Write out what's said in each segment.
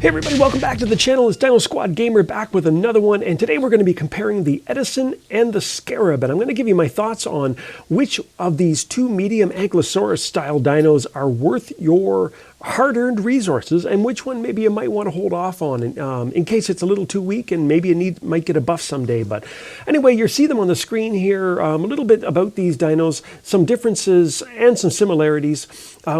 Hey everybody, welcome back to the channel. It's Dino Squad Gamer back with another one, and today we're going to be comparing the Edison and the Scarab, and I'm going to give you my thoughts on which of these two medium ankylosaurus style dinos are worth your hard-earned resources and which one maybe you might want to hold off on in case it's a little too weak and maybe you might get a buff someday. But anyway, you see them on the screen here. A little bit about these dinos, some differences and some similarities.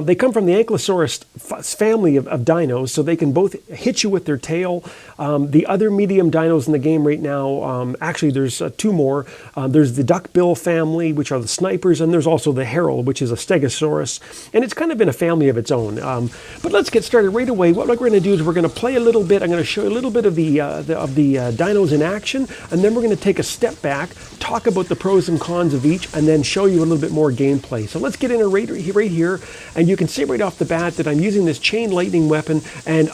They come from the ankylosaurus family of dinos, so they can both hit you with their tail. The other medium dinos in the game right now, actually there's two more. There's the duckbill family, which are the snipers, and there's also the herald, which is a stegosaurus, and it's kind of in a family of its own. But let's get started right away. What we're going to do is we're going to play a little bit. I'm going to show you a little bit of the dinos in action, and then we're going to take a step back, talk about the pros and cons of each, and then show you a little bit more gameplay. So let's get in right here, and you can see right off the bat that I'm using this chain lightning weapon, and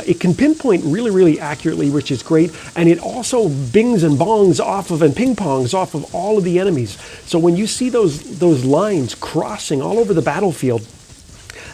it can pinpoint really accurately, which is great, and it also bings and bongs off of and ping pongs off of all of the enemies. So when you see those lines crossing all over the battlefield,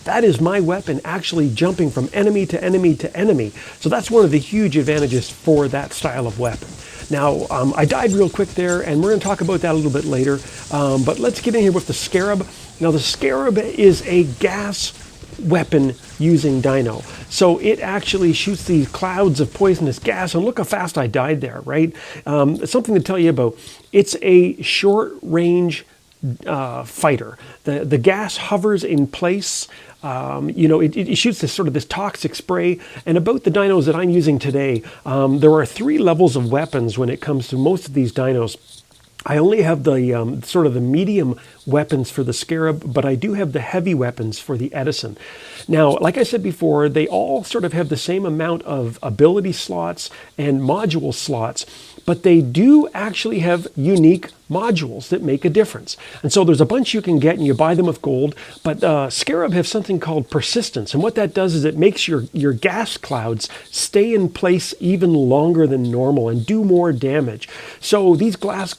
that is my weapon actually jumping from enemy to enemy to enemy. So that's one of the huge advantages for that style of weapon. Now, I died real quick there, and we're going to talk about that a little bit later. But let's get in here with the Scarab. Now, the Scarab is a gas weapon using dino. So it actually shoots these clouds of poisonous gas, and look how fast I died there, right? Something to tell you about. It's a short range fighter. The gas hovers in place. It shoots this toxic spray. And about the dinos that I'm using today, there are three levels of weapons when it comes to most of these dinos. I only have the sort of the medium weapons for the Scarab, but I do have the heavy weapons for the Edison. Now, like I said before, they all sort of have the same amount of ability slots and module slots, but they do actually have unique modules that make a difference. And so there's a bunch you can get, and you buy them with gold, but Scarab have something called persistence, and what that does is it makes your gas clouds stay in place even longer than normal and do more damage. So these gas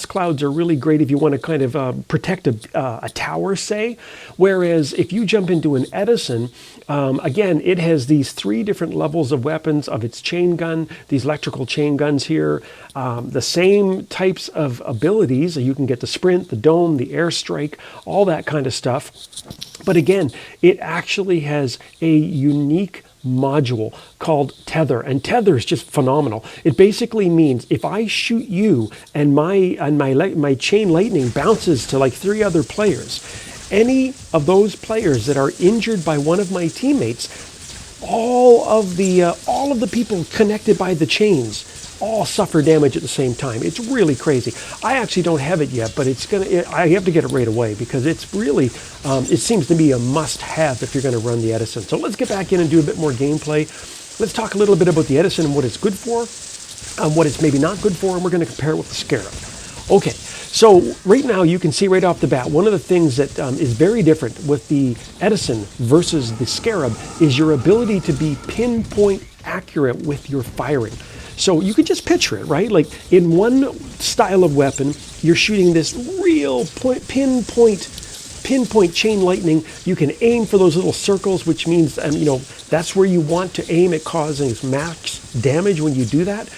clouds are really great if you want to kind of protect a tower, say, whereas if you jump into an Edison, again, it has these three different levels of weapons of its chain gun, these electrical chain guns here, the same types of abilities. You can get the sprint, the dome, the airstrike, all that kind of stuff. But again, it actually has a unique module called Tether, and Tether is just phenomenal. It basically means if I shoot you and my chain lightning bounces to like three other players, any of those players that are injured by one of my teammates, all of the people connected by the chains all suffer damage at the same time. It's really crazy. I actually don't have it yet, but I have to get it right away because it's really, it seems to be a must-have if you're going to run the Edison. So let's get back in and do a bit more gameplay. Let's talk a little bit about the Edison and what it's good for, what it's maybe not good for, and we're going to compare it with the Scarab. Okay, so right now you can see right off the bat, one of the things that is very different with the Edison versus the Scarab is your ability to be pinpoint accurate with your firing. So you could just picture it, right? Like in one style of weapon, you're shooting this real pinpoint chain lightning. You can aim for those little circles, which means, that's where you want to aim at causing max damage when you do that.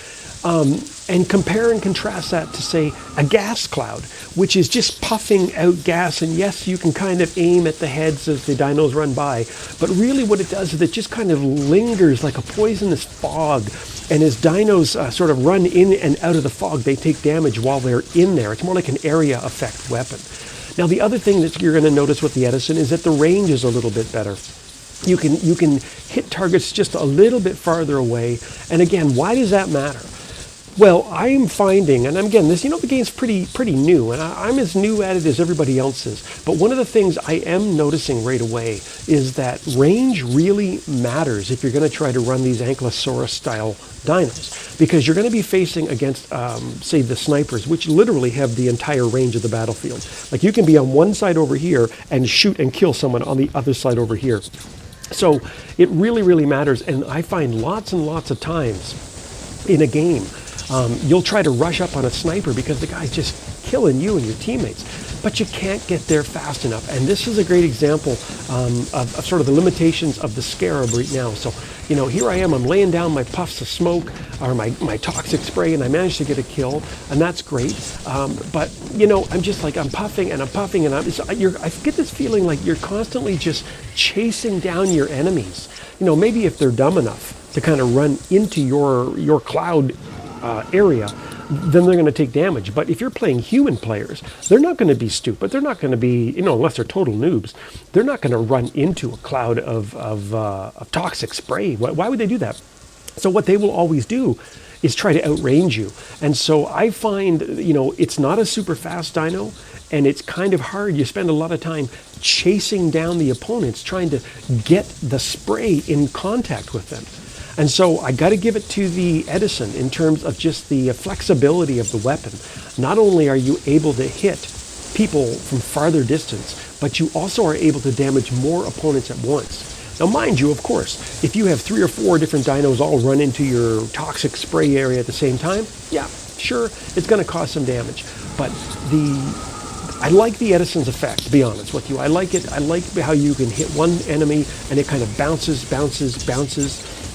And compare and contrast that to, say, a gas cloud, which is just puffing out gas. And yes, you can kind of aim at the heads as the dinos run by, but really what it does is it just kind of lingers like a poisonous fog. And as dinos sort of run in and out of the fog, they take damage while they're in there. It's more like an area effect weapon. Now, the other thing that you're going to notice with the Edison is that the range is a little bit better. You can hit targets just a little bit farther away. And again, why does that matter? Well, I'm finding, and again, the game's pretty new, and I'm as new at it as everybody else is. But one of the things I am noticing right away is that range really matters if you're going to try to run these ankylosaurus-style dinos, because you're going to be facing against, say, the snipers, which literally have the entire range of the battlefield. Like you can be on one side over here and shoot and kill someone on the other side over here. So it really matters, and I find lots and lots of times in a game, you'll try to rush up on a sniper because the guy's just killing you and your teammates. but you can't get there fast enough. And this is a great example of sort of the limitations of the Scarab right now. So, you know, here I am, I'm laying down my puffs of smoke or my toxic spray, and I managed to get a kill, and that's great. But, you know, I'm just like, I'm puffing and I'm puffing, and I get this feeling like you're constantly just chasing down your enemies. You know, maybe if they're dumb enough to kind of run into your cloud area, then they're going to take damage. But if you're playing human players, they're not going to be stupid. They're not going to be, you know, unless they're total noobs, they're not going to run into a cloud of toxic spray. Why would they do that? So what they will always do is try to outrange you. And so I find, you know, it's not a super fast dino, and it's kind of hard. You spend a lot of time chasing down the opponents, trying to get the spray in contact with them. And so I got to give it to the Edison in terms of just the flexibility of the weapon. Not only are you able to hit people from farther distance, but you also are able to damage more opponents at once. Now, mind you, of course, if you have 3 or 4 different dinos all run into your toxic spray area at the same time, yeah, sure, it's going to cause some damage. But I like the Edison's effect, to be honest with you. I like it. I like how you can hit one enemy and it kind of bounces.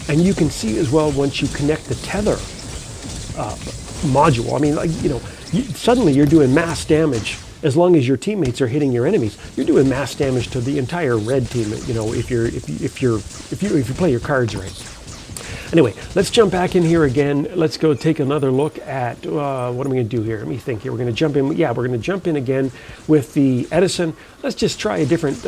And you can see as well once you connect the tether module. I mean, like, you know, suddenly you're doing mass damage. As long as your teammates are hitting your enemies, you're doing mass damage to the entire red team. You know, if you play your cards right. Anyway, let's jump back in here again. Let's go take another look at what am I going to do here? Let me think here. We're going to jump in. Yeah, we're going to jump in again with the Edison. Let's just try a different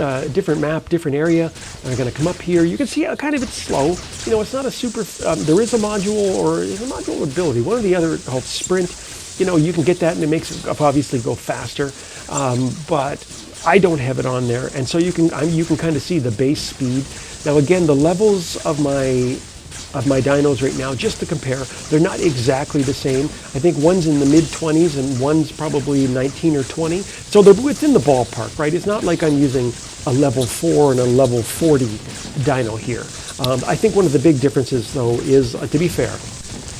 map, different area. And we're going to come up here. You can see how kind of it's slow. You know, it's not a super. There is a module, or is a module ability. One or the other called Sprint. You know, you can get that, and it makes it obviously go faster. But I don't have it on there, and so you can kind of see the base speed. Now again, the levels of my dinos right now, just to compare, they're not exactly the same. I think one's in the mid-20s and one's probably 19 or 20. So they're within the ballpark, right? It's not like I'm using a level 4 and a level 40 dino here. I think one of the big differences, though, is, to be fair,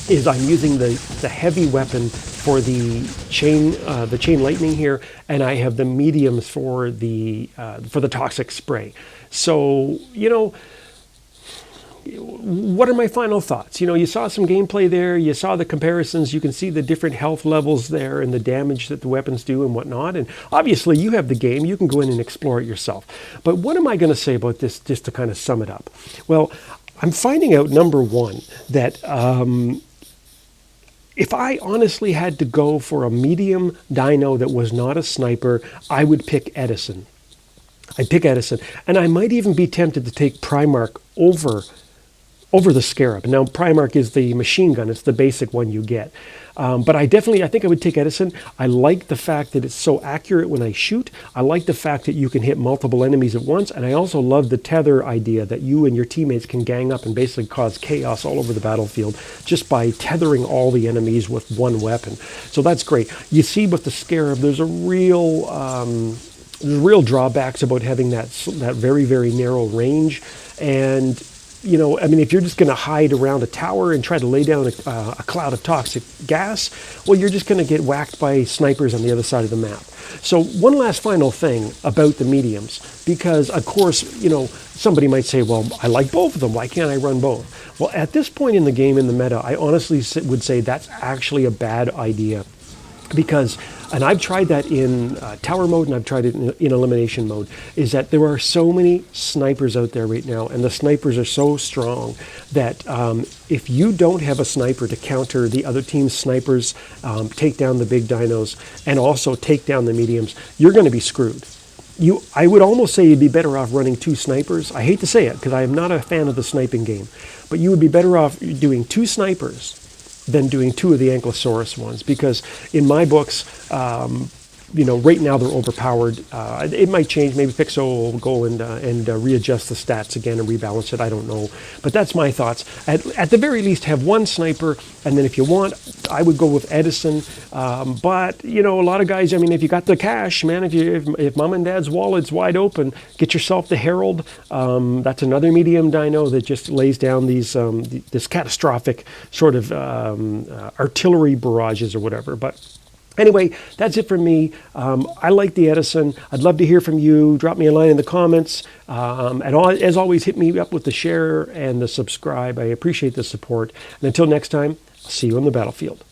is I'm using the heavy weapon for the chain lightning here, and I have the mediums for the toxic spray. So, you know, what are my final thoughts? You know, you saw some gameplay there, you saw the comparisons, you can see the different health levels there and the damage that the weapons do and whatnot. And obviously you have the game, you can go in and explore it yourself. But what am I going to say about this, just to kind of sum it up? Well, I'm finding out, number one, that if I honestly had to go for a medium dino that was not a sniper, I would pick Edison. I'd pick Edison. And I might even be tempted to take Primarch over the Scarab. Now, Primarch is the machine gun. It's the basic one you get. But I think I would take Edison. I like the fact that it's so accurate when I shoot. I like the fact that you can hit multiple enemies at once. And I also love the tether idea that you and your teammates can gang up and basically cause chaos all over the battlefield just by tethering all the enemies with one weapon. So that's great. You see with the Scarab, there's real drawbacks about having that very, very narrow range. And you know, I mean, if you're just going to hide around a tower and try to lay down a cloud of toxic gas, well, you're just going to get whacked by snipers on the other side of the map. So one last final thing about the mediums, because of course, you know, somebody might say, well, I like both of them. Why can't I run both? Well, at this point in the game, in the meta, I honestly would say that's actually a bad idea. Because, and I've tried that in tower mode and I've tried it in elimination mode, is that there are so many snipers out there right now, and the snipers are so strong that if you don't have a sniper to counter the other team's snipers, take down the big dinos, and also take down the mediums, you're going to be screwed. I would almost say you'd be better off running 2 snipers. I hate to say it because I am not a fan of the sniping game, but you would be better off doing 2 snipers than doing 2 of the Ankylosaurus ones, because in my books, you know, right now they're overpowered. It might change. Maybe Pixo will go and readjust the stats again and rebalance it. I don't know. But that's my thoughts. At the very least, have 1 sniper, and then if you want, I would go with Edison. But, you know, a lot of guys, I mean, if you got the cash, man, if mom and dad's wallet's wide open, get yourself the Herald. That's another medium dino that just lays down this catastrophic sort of artillery barrages or whatever. But Anyway, that's it from me. I like the Edison. I'd love to hear from you. Drop me a line in the comments. As always, hit me up with the share and the subscribe. I appreciate the support. And until next time, I'll see you on the battlefield.